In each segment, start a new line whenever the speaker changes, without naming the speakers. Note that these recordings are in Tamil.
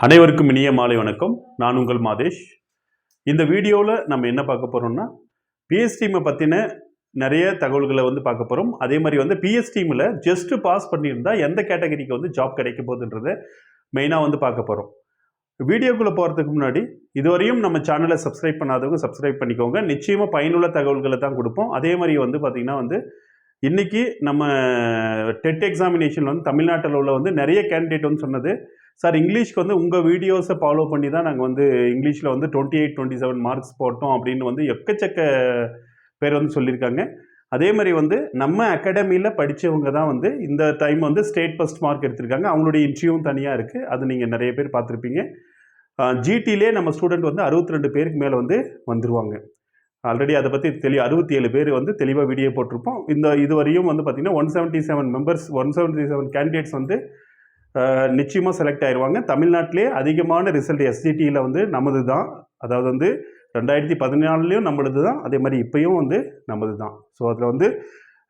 அனைவருக்கும் இனிய மாலை வணக்கம். நான் உங்கள் மாதேஷ். இந்த வீடியோவில் நம்ம என்ன பார்க்க போகிறோம்னா, பிஎஸ்டிஎம்மை பற்றின நிறைய தகவல்களை பார்க்க போகிறோம். அதே மாதிரி பிஎஸ்டிஎம்மில் ஜஸ்ட் பாஸ் பண்ணியிருந்தா எந்த கேட்டகரிக்கு ஜாப் கிடைக்க போகுதுன்றதை மெயினாக பார்க்க போகிறோம். வீடியோக்குள்ளே போகிறதுக்கு முன்னாடி இதுவரையும் நம்ம சேனலை சப்ஸ்கிரைப் பண்ணாதவங்க சப்ஸ்கிரைப் பண்ணிக்கோங்க. நிச்சயமாக பயனுள்ள தகவல்களை தான் கொடுப்போம். அதே மாதிரி பார்த்திங்கன்னா இன்றைக்கி நம்ம டெட் எக்ஸாமினேஷன் தமிழ்நாட்டில் உள்ள நிறைய கேண்டிடேட் சொன்னது, சார் இங்கிலீஷ்க்கு உங்கள் வீடியோஸை ஃபாலோ பண்ணி தான் நாங்கள் இங்கிலீஷில் 28, 27 மார்க்ஸ் போட்டோம் அப்படின்னு எக்கச்சக்க பேர் சொல்லியிருக்காங்க. அதே மாதிரி நம்ம அகாடமியில் படித்தவங்க தான் இந்த டைம் ஸ்டேட் ஃபஸ்ட் மார்க் எடுத்திருக்காங்க. அவங்களுடைய இன்டர்வியூவும் தனியாக இருக்குது. அது நீங்கள் நிறைய பேர் பார்த்துருப்பீங்க. ஜிடிலே நம்ம ஸ்டூடெண்ட் 62 பேருக்கு மேலே வந்துருவாங்க. ஆல்ரெடி அதை பற்றி 67 பேர் தெளிவாக வீடியோ போட்டிருப்போம். இதுவரையும் பார்த்திங்கன்னா 177 மெம்பர்ஸ் 177 கேண்டிடேட்ஸ் நிச்சயமாக செலக்ட் ஆயிடுவாங்க. தமிழ்நாட்டிலே அதிகமான ரிசல்ட் எஸ்ஜிடியில் நமது தான். அதாவது 2014லேயும் நம்மளது தான், அதே மாதிரி இப்போயும் நமது தான். ஸோ அதில்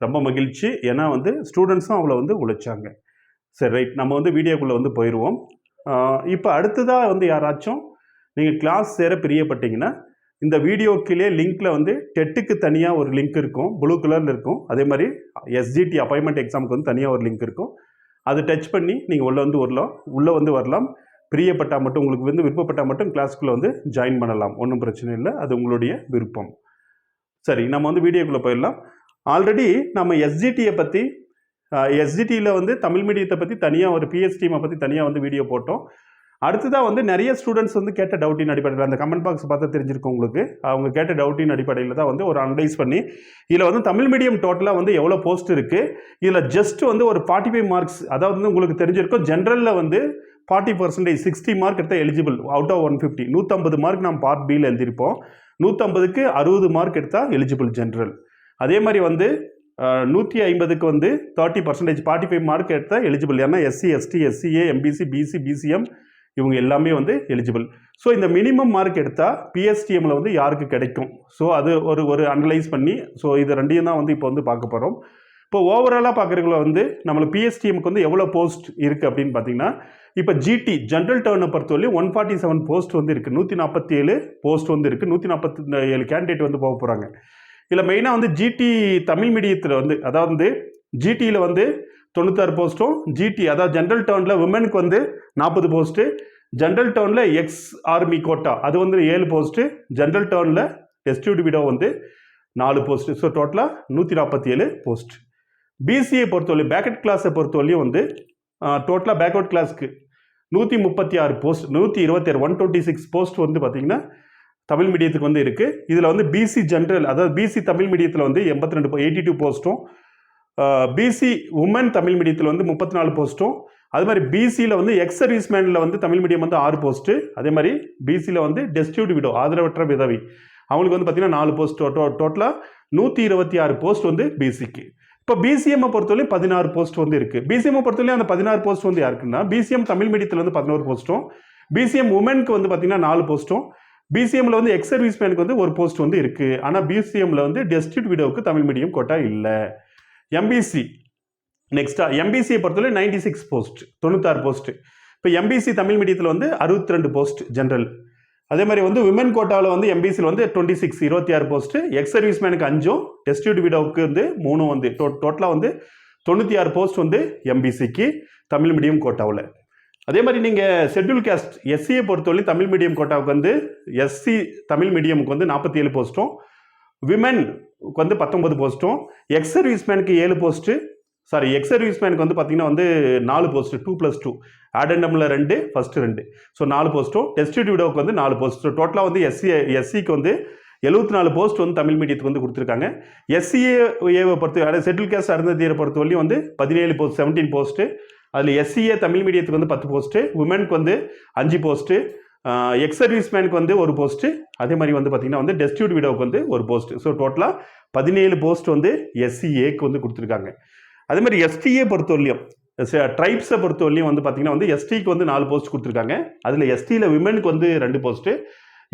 ரொம்ப மகிழ்ச்சி. ஏன்னா ஸ்டூடெண்ட்ஸும் அவ்வளோ உழைச்சாங்க. சரி, ரைட், நம்ம வீடியோக்குள்ளே போயிடுவோம். இப்போ அடுத்ததாக யாராச்சும் நீங்கள் கிளாஸ் சேர பிரியப்பட்டீங்கன்னா இந்த வீடியோ கீழே லிங்க்கில் டெட்டுக்கு தனியாக ஒரு லிங்க் இருக்கும், ப்ளூ கலரில் இருக்கும். அதே மாதிரி எஸ்ஜிடி அப்பாயின்மெண்ட் எக்ஸாமுக்கு தனியாக ஒரு லிங்க் இருக்கும். அதை டச் பண்ணி நீங்கள் உள்ளே வரலாம். பிரியப்பட்டால் மட்டும், உங்களுக்கு விருப்பப்பட்டால் மட்டும் கிளாஸ்க்குள்ளே ஜாயின் பண்ணலாம். ஒன்றும் பிரச்சனை இல்லை, அது உங்களுடைய விருப்பம். சரி, நம்ம வீடியோக்குள்ளே போயிடலாம். ஆல்ரெடி நம்ம எஸ்ஜிடியை பற்றி எஸ்ஜிடியில் தமிழ் மீடியத்தை பற்றி தனியாக ஒரு பிஎஸ்டிஎம்மை பற்றி தனியாக வீடியோ போட்டோம். அடுத்ததாக நிறைய ஸ்டூடெண்ட்ஸ் கேட்ட டவுட்டின் அடிப்படையில், அந்த கமெண்ட் பாக்ஸ் பார்த்தா தெரிஞ்சிருக்கும் உங்களுக்கு. அவங்க கேட்ட டவுட்டின் அடிப்படையில் தான் ஒரு அனலைஸ் பண்ணி இதில் தமிழ் மீடியம் டோட்டலாக எவ்வளோ போஸ்ட் இருக்குது, இதில் ஜஸ்ட் ஒரு 45 மார்க்ஸ், அதாவது உங்களுக்கு தெரிஞ்சிருக்கும். ஜென்ரலில் 40%, 60 மார்க் எடுத்தால் எலிஜிபிள். அவுட் ஆஃப் 150, 150 மார்க் நம்ம பார்ட் பியில் எழுதியிருப்போம். 150க்கு 60 மார்க் எடுத்தால் எலிஜிபிள் ஜென்ரல். அதே மாதிரி 150க்கு 30%, 45 மார்க் எடுத்தால் எலிஜிபிள். ஏன்னா SC, ST, SCA, MBC, BC, BCM இவங்க எல்லாமே எலிஜிபிள். ஸோ இந்த மினிமம் மார்க் எடுத்தால் பிஎஸ்டிஎம்மில் யாருக்கு கிடைக்கும், ஸோ அது ஒரு அனலைஸ் பண்ணி, ஸோ இது ரெண்டையும் தான் இப்போ பார்க்க போகிறோம். இப்போ ஓவராலாக பார்க்குறதுல நம்மளுக்கு பிஎஸ்டிஎம்க்கு எவ்வளோ போஸ்ட் இருக்குது அப்படின்னு பார்த்தீங்கன்னா, இப்போ ஜிடி ஜென்ரல் டர்னை பொறுத்தவரையும் 147 போஸ்ட் இருக்குது. 147 போஸ்ட் இருக்குது. 147 கேண்டிடேட் போக போகிறாங்க. இதில் மெயினாக ஜிடி தமிழ் மீடியத்தில் அதாவது ஜிடியில் 96 போஸ்ட்டும், ஜிடி அதாவது ஜென்ரல் டர்னில் விமனுக்கு 40 போஸ்ட்டு, ஜென்ரல் டர்னில் எக்ஸ் ஆர்மி கோட்டா அது 7 போஸ்ட்டு, ஜென்ரல் டர்னில் டெஸ்டியூட் விடோ 4 போஸ்ட்டு. ஸோ டோட்டலாக 147 போஸ்ட். பிசிஏ பொறுத்தவரை பேக்கட் கிளாஸை பொறுத்தவரையும் டோட்டலாக பேக்வர்ட் கிளாஸ்க்கு 136 போஸ்ட், 126 126 போஸ்ட் பார்த்திங்கன்னா தமிழ் மீடியத்துக்கு இருக்குது. இதில் பிசி ஜென்ரல் அதாவது பிசி தமிழ் மீடியத்தில் 82 போஸ்ட்டும், பிசி உமன் தமிழ் மீடியத்தில் 34 போஸ்ட்டும், அது மாதிரி பிசியில் எக்ஸ் சர்வீஸ்மேனில் தமிழ் மீடியம் 6 போஸ்ட்டு, அதே மாதிரி பிசியில் டெஸ்டியூட் விடோ ஆதரவற்ற விதவை அவங்களுக்கு பார்த்திங்கன்னா 4 போஸ்ட். டோட்டலாக 126 போஸ்ட் பிசிக்கு. இப்போ பிசிஎம்மை பொறுத்தவரையும் 16 போஸ்ட் இருக்குது. பிசிஎம்மை பொறுத்தவரையும் அந்த 16 போஸ்ட் யாருக்குன்னா, பிசிஎம் தமிழ் மீடியத்தில் 11 போஸ்ட்டும், பிசிஎம் உமனுக்கு பார்த்திங்கன்னா 4 போஸ்ட்டும், பிசிஎம்மில் எக்ஸ் சர்வீஸ்மேனுக்கு 1 போஸ்ட் இருக்குது. ஆனால் பிசிஎம்மில் டெஸ்டியூட் விடோவுக்கு தமிழ் மீடியம் கோட்டா இல்லை. எம்பிசி நெக்ஸ்ட்டாக எம்பிசியை பொறுத்தவரை 96 போஸ்ட், 96 போஸ்ட்டு. இப்போ எம்பிசி தமிழ் மீடியத்தில் 62 போஸ்ட் ஜென்ரல். அதே மாதிரி விமன் கோட்டாவில் எம்பிசியில் 26 26 போஸ்ட்டு, எக்ஸ் சர்வீஸ்மேனுக்கு 5ம், டெஸ்டியூட் விடோவுக்கு 3ம் டோட்டலாக 96 போஸ்ட் எம்பிசிக்கு தமிழ் மீடியம் கோட்டாவில். அதே மாதிரி நீங்கள் ஷெட்யூல் கேஸ்ட் எஸ்சியை பொறுத்தவரை தமிழ் மீடியம் கோட்டாவுக்கு எஸ்சி தமிழ் மீடியமுக்கு 47 போஸ்ட்டும், விமன் 19 போஸ்ட்டும், எக்ஸ் சர்வீஸ்மேனுக்கு 7 போஸ்ட்டு, எக்ஸ் சர்வீஸ்மேனுக்கு பார்த்தீங்கன்னா 4 போஸ்ட்டு, 2+2 ஆடண்டமில் 2, ஃபஸ்ட்டு 2. ஸோ 4 போஸ்ட்டும், டெஸ்டியூட் விடோவுக்கு 4 போஸ்ட். டோட்டலாக எஸ்சிக்கு 74 போஸ்ட் தமிழ் மீடியத்துக்கு கொடுத்துருக்காங்க. எஸ்சிஏவை பொறுத்த ஷெட்யூல் கேஸ்ட் அருந்ததியரை பொறுத்தவரையும் 17 போஸ்ட், 17 போஸ்ட்டு. அதில் எஸ்சிஏ தமிழ் மீடியத்துக்கு 10 போஸ்ட்டு, உமனுக்கு 5 போஸ்ட்டு, எக்ஸ் சர்வீஸ்மேனுக்கு 1 போஸ்ட்டு, அதே மாதிரி பார்த்தீங்கன்னா டெஸ்டியூட் விடோவுக்கு 1 போஸ்ட். ஸோ டோட்டலாக 17 போஸ்ட் எஸ்சிஏக்கு கொடுத்துருக்காங்க. அதே மாதிரி எஸ்டிஏ பொறுத்தவரையும் ட்ரைப்ஸை பொறுத்தவரையும் பார்த்தீங்கன்னா எஸ்டிக்கு 4 போஸ்ட் கொடுத்துருக்காங்க. அதில் எஸ்டியில் விமனுக்கு 2 போஸ்ட்டு,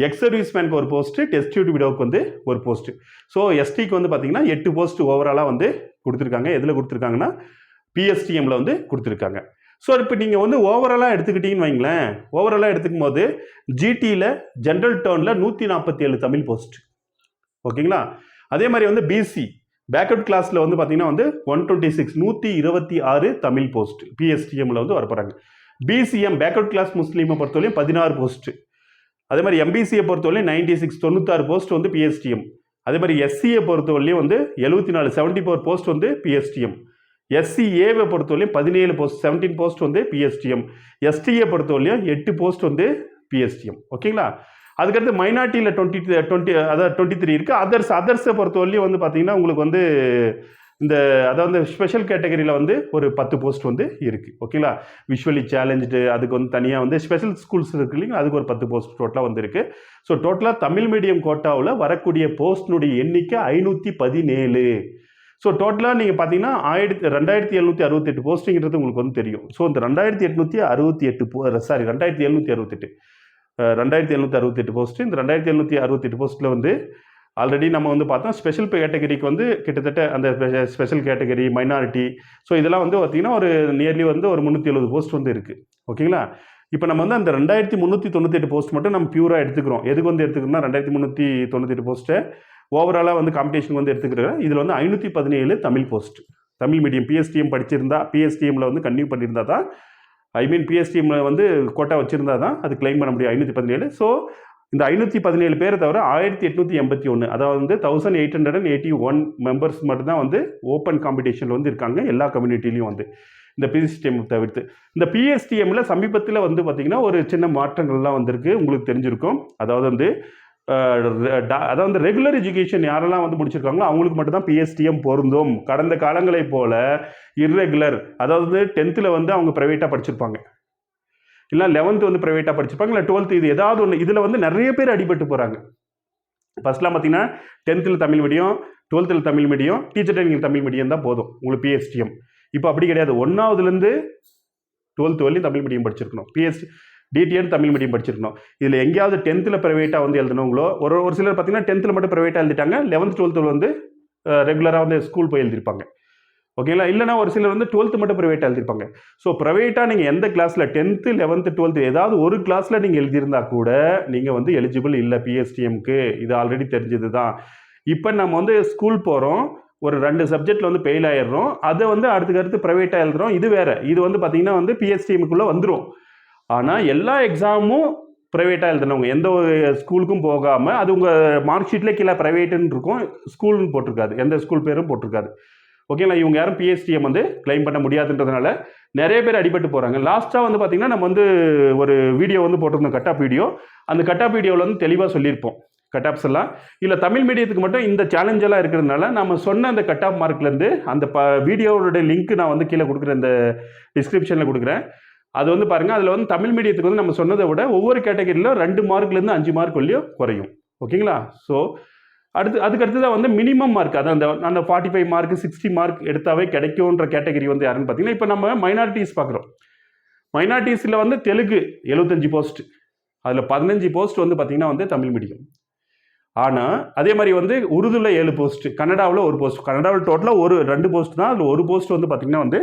எக்ஸ் சர்வீஸ்மேனுக்கு 1 போஸ்ட்டு, டெஸ்டியூட் விடோவுக்கு 1 போஸ்ட்டு. ஸோ எஸ்டிக்கு பார்த்தீங்கன்னா 8 போஸ்ட் ஓவராலாக கொடுத்துருக்காங்க. எதில் கொடுத்துருக்காங்கன்னா பிஎஸ்டிஎம்மில் கொடுத்துருக்காங்க. ஸோ இப்போ நீங்கள் வந்து ஓவராலாக எடுத்துக்கிட்டீங்கன்னு வைங்களேன், ஓவராலாக எடுத்துக்கும் போது ஜிடியில் ஜென்ரல் டேர்னில் 147 தமிழ் போஸ்ட். ஓகேங்களா? அதே மாதிரி வந்து பிசி பேக்அவுட் கிளாஸில் வந்து பார்த்தீங்கன்னா வந்து 126 தமிழ் போஸ்ட் பிஎஸ்டிஎம்ல வந்து வரப்போகிறாங்க. பிசிஎம் பேக்அவுட் கிளாஸ் முஸ்லீமை பொறுத்தவரையும் 16 போஸ்ட். அதே மாதிரி எம்பிசியை பொறுத்தவரையும் 96 போஸ்ட் வந்து பிஎஸ்டிஎம். அதே மாதிரி எஸ்சியை பொறுத்தவரையும் வந்து 74 போஸ்ட் வந்து பிஎஸ்டிஎம். எஸ்சிஏவை பொறுத்தவரையும் 17 போஸ்ட் 17 போஸ்ட் வந்து பிஎஸ்டிஎம். எஸ்டியை பொறுத்தவரையும் 8 போஸ்ட் வந்து பிஎஸ்டிஎம். ஓகேங்களா? அதுக்கடுத்து மைனாரிட்டியில் 23 இருக்குது. அதர்ஸை பொறுத்தவரையும் வந்து பார்த்தீங்கன்னா உங்களுக்கு வந்து இந்த அதாவது ஸ்பெஷல் கேட்டகரியில் வந்து ஒரு 10 போஸ்ட் வந்து இருக்குது. ஓகேங்களா? விஷுவலி சேலஞ்சு அதுக்கு வந்து தனியாக வந்து ஸ்பெஷல் ஸ்கூல்ஸ் இருக்கு இல்லைங்க, அதுக்கு ஒரு 10 போஸ்ட் டோட்டலாக வந்து இருக்குது. ஸோ டோட்டலாக தமிழ் மீடியம் கோட்டாவில் வரக்கூடிய போஸ்ட்னுடைய எண்ணிக்கை 517. ஸோ டோட்டலாக நீங்கள் பார்த்தீங்கன்னா 2768 போஸ்டிங்கிறது உங்களுக்கு வந்து தெரியும். ஸோ இந்த 2768 போஸ்ட், இந்த 2768 போஸ்ட்டில் வந்து ஆல்ரெடி நம்ம வந்து பார்த்தோம் ஸ்பெஷல் கேட்டகரிக்கு வந்து கிட்டத்தட்ட அந்த ஸ்பெஷல் கேட்டகரி மைனாரிட்டி ஸோ இதெல்லாம் வந்து பார்த்தீங்கன்னா ஒரு நியர்லி வந்து ஒரு 370 போஸ்ட் வந்து இருக்குது. ஓகேங்களா? இப்போ நம்ம வந்து அந்த 2398 போஸ்ட் மட்டும் நம்ம பியூராக எடுத்துக்கிறோம். எதுக்கு வந்து எடுத்துக்கிறோம்னா 2398 போஸ்ட்டை ஓவராலாக வந்து காம்படிஷன் வந்து எடுத்துக்கிறேன். இதில் வந்து 517 Tamil post. Tamil medium PSTM படிச்சிருந்தா பிஎஸ்டிஎம்மில் வந்து கன்டினியூ பண்ணியிருந்தா தான் பிஎஸ்டிஎம்மில் வந்து கோட்டா வச்சுருந்தா தான் அது கிளைம் பண்ண முடியும் 517. ஸோ இந்த 517 பேரை தவிர 1881 அதாவது வந்து 1881 மெம்பர்ஸ் மட்டும்தான் வந்து ஓப்பன் காம்படிஷனில் வந்து இருக்காங்க எல்லா கம்யூனிட்டிலையும் வந்து இந்த பிஎஸ்டிஎம் தவிர்த்து. இந்த பிஎஸ்டிஎம்ல சமீபத்தில் வந்து பார்த்திங்கன்னா ஒரு சின்ன மாற்றங்கள்லாம் வந்திருக்கு, உங்களுக்கு தெரிஞ்சிருக்கும். அதாவது வந்து அதாவது ரெகுலர் எஜுகேஷன் யாரெல்லாம் வந்து முடிச்சிருக்காங்களோ அவங்களுக்கு மட்டும்தான் பிஎஸ்டிஎம் பொருந்தும். கடந்த காலங்களை போல இர்ரெகுலர் அதாவது 10th வந்து அவங்க ப்ரைவேட்டாக படிச்சிருப்பாங்க, இல்லை 11th வந்து ப்ரைவேட்டாக படிச்சிருப்பாங்க, இல்லை 12th இது ஏதாவது ஒன்று. இதில் வந்து நிறைய பேர் அடிபட்டு போகிறாங்க. ஃபர்ஸ்ட்லாம் பார்த்தீங்கன்னா 10th Tamil medium, 12th Tamil medium, teacher training Tamil medium தான் போதும் உங்களுக்கு பிஎஸ்டிஎம். இப்போ அப்படி கிடையாது. 1ஆவதுலேருந்து 12th வரையும் தமிழ் மீடியம் படிச்சிருக்கணும். டிடிஎன் தமிழ் மீடியம் படிச்சிருக்கணும். இதில் எங்கேயாவது 10th ப்ரைவேட்டாக வந்து எழுதினவங்களோ ஒரு சிலர் பார்த்தீங்கன்னா 10th மட்டும் ப்ரைவேட்டாக எழுதிட்டாங்க, 11th 12th வந்து ரெகுலராக வந்து ஸ்கூல் போய் எழுதிருப்பாங்க. ஓகேங்களா? இல்லைனா ஒரு சிலர் வந்து 12th மட்டும் ப்ரைவேட்டாக எழுதிருப்பாங்க. ஸோ ப்ரைவேட்டாக நீங்கள் எந்த கிளாஸில் 10th 11th 12th ஏதாவது ஒரு கிளாஸில் நீங்கள் எழுதியிருந்தா கூட நீங்கள் வந்து எலிஜிபிள் இல்லை பிஎஸ்டிஎம்க்கு. இது ஆல்ரெடி தெரிஞ்சது தான். இப்போ நம்ம வந்து ஸ்கூல் போகிறோம், ஒரு 2 சப்ஜெக்டில் வந்து ஃபெயில் ஆயிடுறோம், அதை வந்து அடுத்து ப்ரைவேட்டாக எழுதுகிறோம். இது வேறு. இது வந்து பார்த்தீங்கன்னா வந்து பிஎஸ்டிஎம்க்குள்ளே வந்துடும். ஆனால் எல்லா எக்ஸாமும் ப்ரைவேட்டாக எழுதினவங்க எந்த ஒரு ஸ்கூலுக்கும் போகாமல் அது உங்கள் மார்க் ஷீட்டில் கீழே ப்ரைவேட்டுன்னு இருக்கும், ஸ்கூல்னு போட்டிருக்காது, எந்த ஸ்கூல் பேரும் போட்டிருக்காது. ஓகேங்களா? இவங்க யாரும் பிஎஸ்டிஎம் வந்து கிளைம் பண்ண முடியாதுன்றதுனால நிறைய பேர் அடிபட்டு போகிறாங்க. லாஸ்ட்டாக வந்து பார்த்திங்கன்னா நம்ம வந்து ஒரு வீடியோ வந்து போட்டிருந்தோம், கட் ஆஃப் வீடியோ. அந்த கட் ஆஃப் வீடியோவில் வந்து தெளிவாக சொல்லியிருப்போம் கட் ஆஃப்ஸ் எல்லாம். இல்லை தமிழ் மீடியத்துக்கு மட்டும் இந்த சேலஞ்செல்லாம் இருக்கிறதுனால நம்ம சொன்ன அந்த கட் ஆஃப் மார்க்லேருந்து அந்த வீடியோவோட லிங்க் நான் வந்து கீழே கொடுக்குறேன், இந்த டிஸ்கிரிப்ஷனில் கொடுக்குறேன். அது வந்து பாருங்கள். அதில் வந்து தமிழ் மீடியத்துக்கு வந்து நம்ம சொன்னதை விட ஒவ்வொரு கேட்டகரியிலும் 2 மார்க்லேருந்து 5 மார்க் வரையும் குறையும். ஓகேங்களா? ஸோ அதுக்கடுத்து தான் வந்து மினிமம் மார்க், அதான் அந்த 45 மார்க் 60 மார்க் எடுத்தாவே கிடைக்கும்ன்ற கேட்டகரி வந்து யாருன்னு பார்த்தீங்கன்னா இப்போ நம்ம மைனாரிட்டிஸ் பார்க்குறோம். மைனாரிட்டிஸில் வந்து தெலுங்கு 75 போஸ்ட், அதில் 15 போஸ்ட் வந்து பார்த்தீங்கன்னா வந்து தமிழ் மீடியம். ஆனால் அதே மாதிரி வந்து உருதுல 7 போஸ்ட், கன்னடாவில் 1 போஸ்ட். கன்னடாவில் டோட்டலாக 2 போஸ்ட் தான், அதில் 1 போஸ்ட் வந்து பார்த்தீங்கன்னா வந்து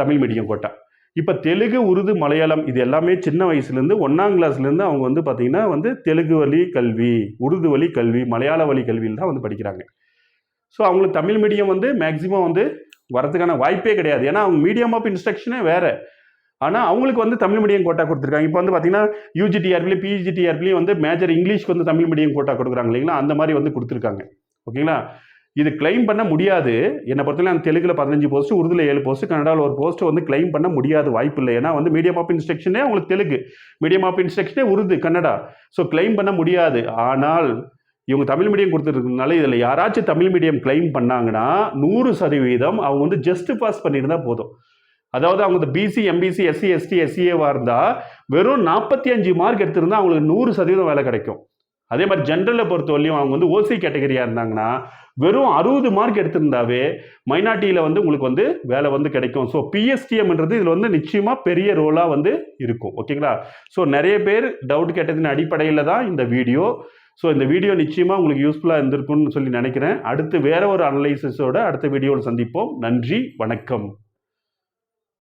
தமிழ் மீடியம் கோட்டா. இப்போ தெலுங்கு, உருது, மலையாளம் இது எல்லாமே சின்ன வயசுலேருந்து 1ஆம் கிளாஸ்லேருந்து அவங்க வந்து பார்த்திங்கன்னா வந்து தெலுங்கு வழி கல்வி, உருது வழி கல்வி, மலையாள வழி கல்வியில் தான் வந்து படிக்கிறாங்க. ஸோ அவங்களுக்கு தமிழ் மீடியம் வந்து மேக்ஸிமம் வந்து வரதுக்கான வாய்ப்பே கிடையாது. ஏன்னா அவங்க மீடியம் ஆஃப் இன்ஸ்ட்ரக்ஷனே வேறு. ஆனால் அவங்களுக்கு வந்து தமிழ் மீடியம் கோட்டா கொடுத்துருக்காங்க. இப்போ வந்து பார்த்தீங்கன்னா யூஜிடிஆர்பிலையும் பிஜிடிஆர்பிலையும் வந்து மேஜர் இங்கிலீஷ்க்கு வந்து தமிழ் மீடியம் கோட்டா கொடுக்குறாங்க இல்லைங்களா, அந்த மாதிரி வந்து கொடுத்துருக்காங்க. ஓகேங்களா? இது கிளைம் பண்ண முடியாது. என்னை பொறுத்தவரை அந்த தெலுங்குல 15 போஸ்ட், உருதுல 7 போஸ்ட், கன்னடாவில் 1 போஸ்ட் வந்து கிளைம் பண்ண முடியாது, வாய்ப்பு இல்லை. ஏன்னா வந்து மீடியம் ஆஃப் இன்ஸ்ட்ரக்ஷனே அவங்களுக்கு தெலுங்கு, மீடியம் ஆஃப் இன்ஸ்ட்ரக்ஷனே உருது, கன்னடா. ஸோ கிளைம் பண்ண முடியாது. ஆனால் இவங்க தமிழ் மீடியம் கொடுத்துருக்கனால இதில் யாராச்சும் தமிழ் மீடியம் கிளைம் பண்ணாங்கன்னா 100% அவங்க வந்து ஜஸ்ட் பாஸ் பண்ணியிருந்தா போதும். அதாவது அவங்க இந்த பிசி, எம்பிசி, எஸ்சி, எஸ்டி, எஸ்சிஏவாக இருந்தால் வெறும் 45 மார்க் எடுத்திருந்தால் அவங்களுக்கு 100% வேலை கிடைக்கும். அதே மாதிரி ஜென்ரலை பொறுத்தவரையும் அவங்க வந்து ஓசி கேட்டகரியாக இருந்தாங்கன்னா வெறும் 60 மார்க் எடுத்திருந்தாவே மைனாரிட்டியில் வந்து உங்களுக்கு வந்து வேலை வந்து கிடைக்கும். ஸோ பிஎஸ்டிஎம்ன்றது இதில் வந்து நிச்சயமாக பெரிய ரோலாக வந்து இருக்கும். ஓகேங்களா? ஸோ நிறைய பேர் டவுட் கேட்டதின் அடிப்படையில் தான் இந்த வீடியோ. ஸோ இந்த வீடியோ நிச்சயமாக உங்களுக்கு யூஸ்ஃபுல்லாக இருந்திருக்கும்னு சொல்லி நினைக்கிறேன். அடுத்து வேற ஒரு அனலைசிஸோட அடுத்த வீடியோவில் சந்திப்போம். நன்றி, வணக்கம்.